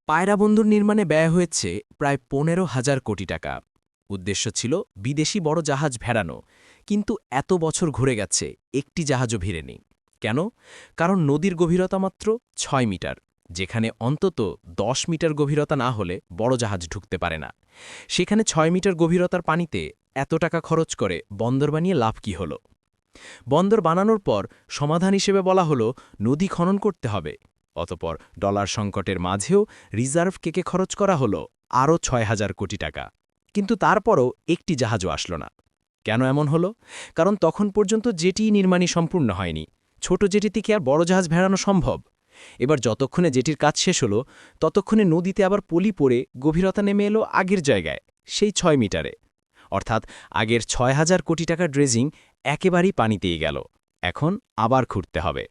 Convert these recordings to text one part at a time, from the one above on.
পায়রা বন্দর নির্মাণে ব্যয় হয়েছে প্রায় ১৫,০০০ কোটি টাকা। উদ্দেশ্য ছিল বিদেশি বড় জাহাজ ভেড়ানো, কিন্তু এত বছর ঘুরে গেছে, একটি জাহাজও ভিড়েনি। কেন? কারণ নদীর গভীরতা মাত্র ৬ মিটার, যেখানে অন্তত ১০ মিটার গভীরতা না হলে বড় জাহাজ ঢুকতে পারে না। সেখানে ৬ মিটার গভীরতার পানিতে এত টাকা খরচ করে বন্দর বানিয়ে লাভ কী হল? বন্দর বানানোর পর সমাধান হিসেবে বলা হলো নদী খনন করতে হবে। অতপর ডলার সংকটের মাঝেও রিজার্ভ কেকে খরচ করা হলো আরও ৬,০০০ কোটি টাকা। কিন্তু তারপরও একটি জাহাজও আসলো না। কেন এমন হলো? কারণ তখন পর্যন্ত জেটি নির্মাণই সম্পূর্ণ হয়নি। ছোট জেটিতে কি আর বড় জাহাজ ভেড়ানো সম্ভব? এবার যতক্ষণে জেটির কাজ শেষ হলো, ততক্ষণে নদীতে আবার পলি পড়ে গভীরতা নেমে এলো আগের জায়গায়, সেই ৬ মিটারে। অর্থাৎ আগের ৬,০০০ কোটি টাকার ড্রেজিং একেবারেই পানিতেই গেল। এখন আবার খুঁড়তে হবে।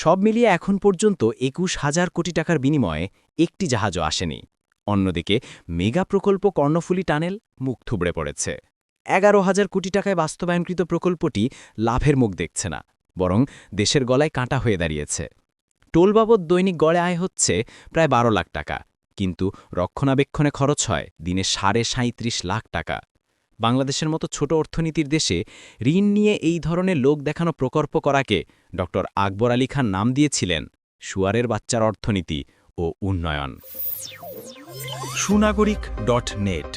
সব মিলিয়ে এখন পর্যন্ত ২১,০০০ কোটি টাকার বিনিময়ে একটি জাহাজও আসেনি। অন্যদিকে মেগা প্রকল্প কর্ণফুলী টানেল মুখ থুবড়ে পড়েছে। ১১,০০০ কোটি টাকায় বাস্তবায়নকৃত প্রকল্পটি লাভের মুখ দেখছে না, বরং দেশের গলায় কাঁটা হয়ে দাঁড়িয়েছে। টোল বাবদ দৈনিক গড়ে আয় হচ্ছে প্রায় ১২ লাখ টাকা, কিন্তু রক্ষণাবেক্ষণে খরচ হয় দিনে ৩৭.৫ লাখ টাকা। বাংলাদেশের মতো ছোট অর্থনীতির দেশে ঋণ নিয়ে এই ধরনের লোক দেখানো প্রকল্প করাকে ড. আকবর আলী খান নাম দিয়েছিলেন শুয়ারের বাচ্চার অর্থনীতি ও উন্নয়ন। সুনাগরিক.net